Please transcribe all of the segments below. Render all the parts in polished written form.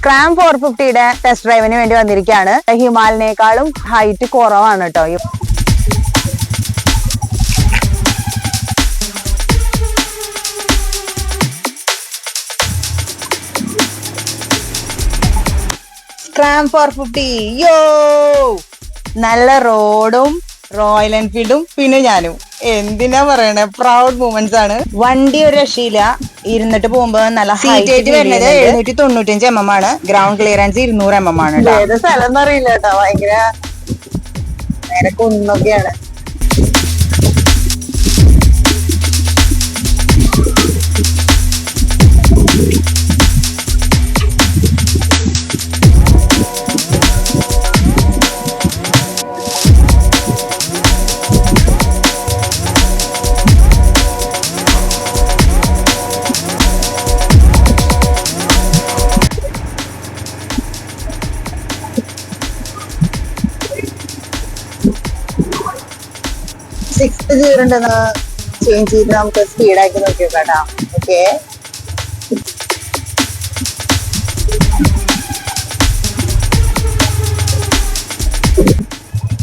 Scram 450യുടെ test ഡ്രൈവിന് വേണ്ടി വന്നിരിക്കുകയാണ്. ഹിമാലയനേക്കാളും height കുറവാണ് കേട്ടോ. സ്ക്രാം 450 യോ, നല്ല റോഡും റോയൽ എൻഫീൽഡും പിന്നെ ഞാനും എന്തിനാ പറയണേ, പ്രൗഡ് മൂമെന്റ്സ് ആണ്. വണ്ടി ഒരു രക്ഷയില്ല, ഇരുന്നിട്ട് പോകുമ്പോ നല്ല ഹൈറ്റ് വരുന്നത് 795 mm ആണ്. ഗ്രൗണ്ട് ക്ലിയറൻസ് 200 mm ആണ്. ഏത് സ്ഥലം എന്നറിയില്ല കേട്ടോ, ഭയങ്കര കുന്നൊക്കെയാണ്. സിക്സ്ത് ഗിയർ ഉണ്ടെന്ന് ചേഞ്ച് ചെയ്ത് നമുക്ക് സ്പീഡാക്കി നോക്കി നോക്കാം. ഓക്കെ,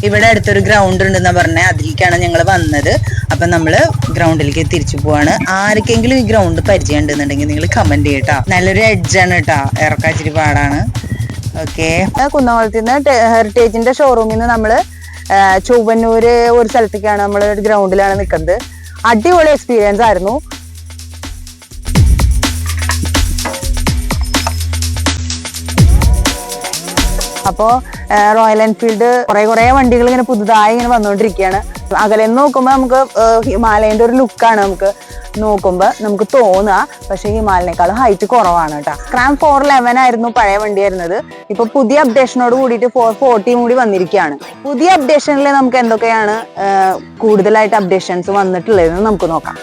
ഇവിടെ അടുത്തൊരു ഗ്രൗണ്ട് ഉണ്ടെന്നാ പറഞ്ഞത്, അതിലേക്കാണ് ഞങ്ങൾ വന്നത്. അപ്പൊ നമ്മള് ഗ്രൗണ്ടിലേക്ക് തിരിച്ചു പോവാണ്. ആർക്കെങ്കിലും ഈ ഗ്രൗണ്ട് പരിചയം ഉണ്ടെന്നുണ്ടെങ്കിൽ നിങ്ങൾ കമന്റ് ചെയ്യട്ടാ. നല്ലൊരു എഡ്ജാണ് കേട്ടാ, ഇറക്കാച്ചിരി പാടാണ്. ഓക്കെ, കുന്നംകുളത്ത് നിന്ന് ഹെറിറ്റേജിന്റെ ഷോറൂമിൽ നിന്ന് നമ്മള് ചൊവ്വന്നൂര് ഒരു സ്ഥലത്തേക്കാണ്, നമ്മൾ ഗ്രൗണ്ടിലാണ് നിൽക്കുന്നത്. അടിപൊളി എക്സ്പീരിയൻസ് ആയിരുന്നു. അപ്പോ റോയൽ എൻഫീൽഡ് കുറെ വണ്ടികൾ ഇങ്ങനെ പുതുതായി ഇങ്ങനെ വന്നുകൊണ്ടിരിക്കുകയാണ്. അകലെ നോക്കുമ്പോ നമുക്ക് ഹിമാലയന്റെ ഒരു ലുക്കാണ് നമുക്ക് തോന്നുക. പക്ഷെ ഹിമാലയനേക്കാളും ഹൈറ്റ് കുറവാണ് കേട്ടോ. സ്ക്രാം 411 ആയിരുന്നു പഴയ വണ്ടി ആയിരുന്നത്. ഇപ്പൊ പുതിയ അപ്ഡേഷനോട് കൂടിയിട്ട് 440 കൂടി വന്നിരിക്കുകയാണ്. പുതിയ അപ്ഡേഷനിൽ നമുക്ക് എന്തൊക്കെയാണ് കൂടുതലായിട്ട് അപ്ഡേഷൻസ് വന്നിട്ടുള്ളതെന്ന് നമുക്ക് നോക്കാം.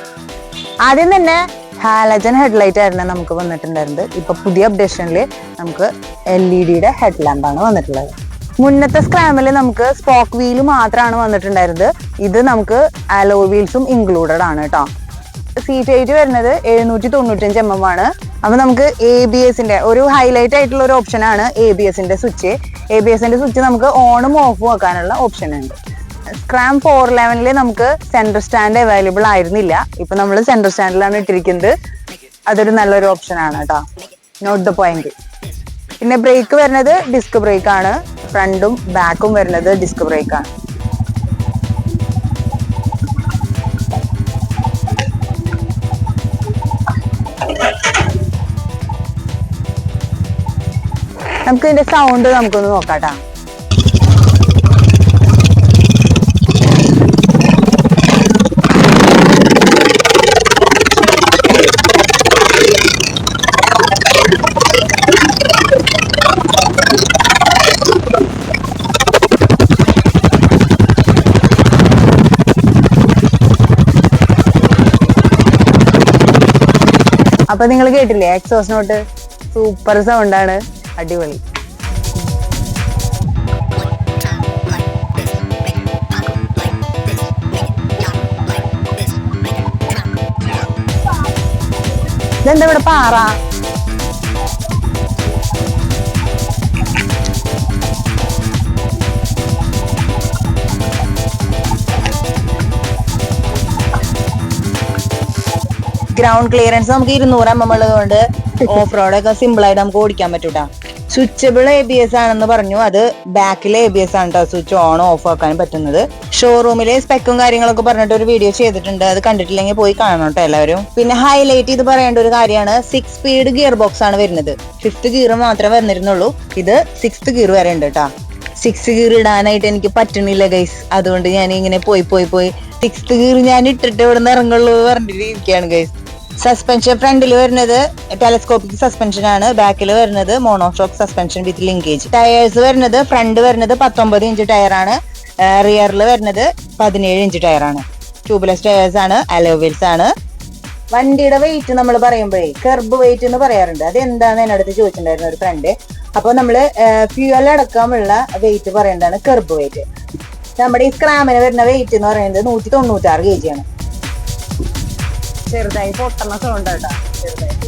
ആദ്യം തന്നെ ഹാലജൻ ഹെഡ്ലൈറ്റ് ആയിരുന്നു നമുക്ക് വന്നിട്ടുണ്ടായിരുന്നത്. ഇപ്പൊ പുതിയ അപ്ഡേഷനിൽ നമുക്ക് LED ഹെഡ് ലാമ്പാണ് വന്നിട്ടുള്ളത്. മുന്നത്തെ സ്ക്രാമിൽ നമുക്ക് സ്പോക്ക് വീല് മാത്രമാണ് വന്നിട്ടുണ്ടായിരുന്നത്. ഇത് നമുക്ക് അലോ വീൽസും ഇൻക്ലൂഡഡ് ആണ് കേട്ടോ. സീറ്റ് ഹൈറ്റ് വരുന്നത് 795 mm ആണ്. അപ്പൊ നമുക്ക് ABSന്റെ ഒരു ഹൈലൈറ്റ് ആയിട്ടുള്ള ഒരു ഓപ്ഷൻ ആണ് ABSന്റെ സ്വിച്ച്. ABSന്റെ സ്വിച്ച് നമുക്ക് ഓണും ഓഫും ആക്കാനുള്ള ഓപ്ഷൻ ഉണ്ട്. സ്ക്രാം 411 നമുക്ക് സെൻട്രൽ സ്റ്റാൻഡ് അവൈലബിൾ ആയിരുന്നില്ല. ഇപ്പൊ നമ്മൾ സെൻട്രൽ സ്റ്റാൻഡിലാണ് ഇട്ടിരിക്കുന്നത്. അതൊരു നല്ലൊരു ഓപ്ഷൻ ആണ് കേട്ടോ. Note the point. പിന്നെ ബ്രേക്ക് വരുന്നത് ഡിസ്ക് ബ്രേക്ക് ആണ്. ഫ്രണ്ടും ബാക്കും വരുന്നത് ഡിസ്ക് ബ്രേക്ക് ആണ്. നമുക്ക് ഇതിന്റെ സൗണ്ട് നമുക്കൊന്ന് നോക്കാട്ടാ. അപ്പൊ നിങ്ങൾ കേട്ടില്ലേ എക്സോസ് നോട്ട്, സൂപ്പർ സൗണ്ട് ആണ്, അടിപൊളി. ഇതെന്താ ഇവിടെ പാറ? ഗ്രൗണ്ട് ക്ലിയറൻസ് നമുക്ക് 200 mm ഉള്ളതുകൊണ്ട് ഓഫ് റോഡ് ഒക്കെ സിമ്പിൾ ആയിട്ട് നമുക്ക് ഓടിക്കാൻ പറ്റൂട്ടാ. സ്വിച്ചബിൾ ABS ആണെന്ന് പറഞ്ഞു. അത് ബാക്കിലെ ABS ആണ് കേട്ടോ, സ്വിച്ച് ഓൺ ഓഫ് ആക്കാൻ പറ്റുന്നത്. ഷോറൂമിലെ സ്പെക്കും കാര്യങ്ങളൊക്കെ പറഞ്ഞിട്ട് ഒരു വീഡിയോ ചെയ്തിട്ടുണ്ട്. അത് കണ്ടിട്ടില്ലെങ്കിൽ പോയി കാണണം കേട്ടോ എല്ലാവരും. പിന്നെ ഹൈലൈറ്റ് ചെയ്ത് പറയേണ്ട ഒരു കാര്യമാണ്, 6 സ്പീഡ് ഗിയർ ബോക്സ് ആണ് വരുന്നത്. 5th ഗിയർ മാത്രമേ വരുന്നിരുന്നുള്ളൂ. ഇത് 6th ഗിയർ വരെ ഉണ്ട് കേട്ടോ. 6th ഗിയർ ഇടാനായിട്ട് എനിക്ക് പറ്റണില്ല ഗൈസ്. അതുകൊണ്ട് ഞാൻ ഇങ്ങനെ പോയി 6th ഗിയർ ഞാൻ ഇട്ടിട്ട് ഇവിടെ നിന്ന് ഇറങ്ങുള്ളൂ പറഞ്ഞിരിക്കുകയാണ് ഗൈസ്. സസ്പെൻഷൻ ഫ്രണ്ടിൽ വരുന്നത് ടെലസ്കോപ്പിക് സസ്പെൻഷൻ ആണ്. ബാക്കിൽ വരുന്നത് മോണോഷോക്ക് സസ്പെൻഷൻ വിത്ത് ലിങ്കേജ്. ടയേഴ്സ് വരുന്നത് ഫ്രണ്ട് വരുന്നത് 19 ഇഞ്ച് ടയർ ആണ്. റിയറിൽ വരുന്നത് 17 ഇഞ്ച് ടയർ ആണ്. ട്യൂബ്ലെസ് ടയേഴ്സ് ആണ്. അലോ വീൽസ് ആണ്. വണ്ടിയുടെ വെയിറ്റ് നമ്മൾ പറയുമ്പോഴേ കെർബ് വെയിറ്റ് എന്ന് പറയാറുണ്ട്. അത് എന്താന്ന് എന്നടുത്ത് ചോദിച്ചിട്ടുണ്ടായിരുന്നു ഒരു ഫ്രണ്ട്. അപ്പൊ നമ്മള് ഫ്യൂവൽ അടക്കമുള്ള വെയിറ്റ് പറയേണ്ടതാണ് കെർബ് വെയിറ്റ്. നമ്മുടെ ഈ സ്ക്രാമിന് വരുന്ന വെയിറ്റ് എന്ന് പറയുന്നത് 196 kg ആണ്. ചെറുതായി പൊട്ടണ സൗണ്ട് കേട്ടോ, ചെറുതായിട്ട്.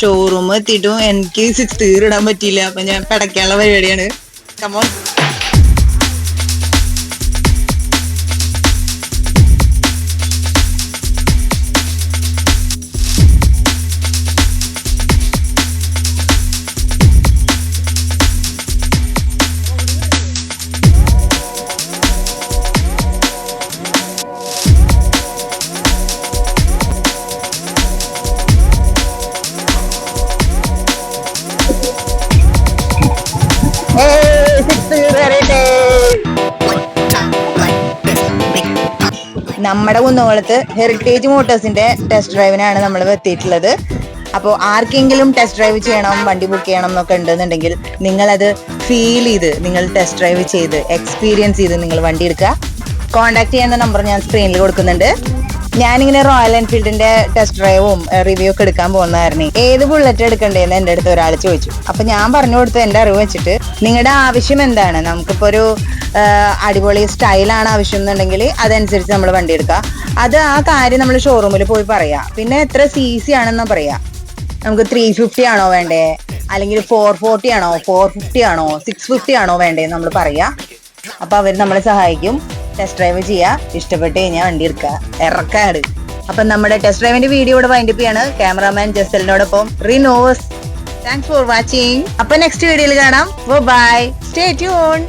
ഷോറൂം എത്തിയിട്ടും എനിക്ക് 6th ഗിയർ ഇടാൻ പറ്റിയില്ല. അപ്പൊ ഞാൻ പടക്കാനുള്ള പരിപാടിയാണ്. കമോൺ. നമ്മുടെ കുന്നംകുളത്ത് ഹെറിറ്റേജ് മോട്ടോഴ്സിന്റെ ടെസ്റ്റ് ഡ്രൈവിനാണ് നമ്മൾ എത്തിയിട്ടുള്ളത്. അപ്പോൾ ആർക്കെങ്കിലും ടെസ്റ്റ് ഡ്രൈവ് ചെയ്യണം, വണ്ടി ബുക്ക് ചെയ്യണം എന്നൊക്കെ ഉണ്ടെന്നുണ്ടെങ്കിൽ നിങ്ങളത് ഫീൽ ചെയ്ത്, നിങ്ങൾ ടെസ്റ്റ് ഡ്രൈവ് ചെയ്ത് എക്സ്പീരിയൻസ് ചെയ്ത് നിങ്ങൾ വണ്ടി എടുക്കുക. കോൺടാക്ട് ചെയ്യുന്ന നമ്പർ ഞാൻ സ്ക്രീനിൽ കൊടുക്കുന്നുണ്ട്. ഞാനിങ്ങനെ റോയൽ എൻഫീൽഡിന്റെ ടെസ്റ്റ് ഡ്രൈവും റിവ്യൂ ഒക്കെ എടുക്കാൻ പോകുന്നതായിരുന്നു. ഏത് ബുള്ളറ്റ് എടുക്കണ്ടേന്ന് എൻ്റെ അടുത്ത് ഒരാൾ ചോദിച്ചു. അപ്പൊ ഞാൻ പറഞ്ഞു കൊടുത്തു എൻ്റെ അറിവ് വെച്ചിട്ട്, നിങ്ങളുടെ ആവശ്യം എന്താണ്, നമുക്കിപ്പോ ഒരു അടിപൊളി സ്റ്റൈലാണ് ആവശ്യം എന്നുണ്ടെങ്കിൽ അതനുസരിച്ച് നമ്മൾ വണ്ടി എടുക്കുക. അത് ആ കാര്യം നമ്മൾ ഷോറൂമിൽ പോയി പറയാം. പിന്നെ എത്ര CC ആണെന്ന് പറയാം. നമുക്ക് 350 ആണോ വേണ്ടേ, അല്ലെങ്കിൽ 440 ആണോ, 450 ആണോ, 650 ആണോ വേണ്ടേന്ന് നമ്മൾ പറയാം. അപ്പൊ അവർ നമ്മളെ സഹായിക്കും. ടെസ്റ്റ് ഡ്രൈവ് ചെയ്യുക, ഇഷ്ടപ്പെട്ട് കഴിഞ്ഞാൽ വണ്ടി എടുക്കുക, ഇറക്കാട്. അപ്പൊ നമ്മുടെ ടെസ്റ്റ് ഡ്രൈവിന്റെ വീഡിയോ ഇവിടെ വൈൻഡപ്പ് ചെയ്യാണ്. ക്യാമറാമാൻ ജസലിനോടൊപ്പം റിനോസ്. Thanks for watching. അപ്പൊ നെക്സ്റ്റ് വീഡിയോയിൽ കാണാം. Bye, stay tune.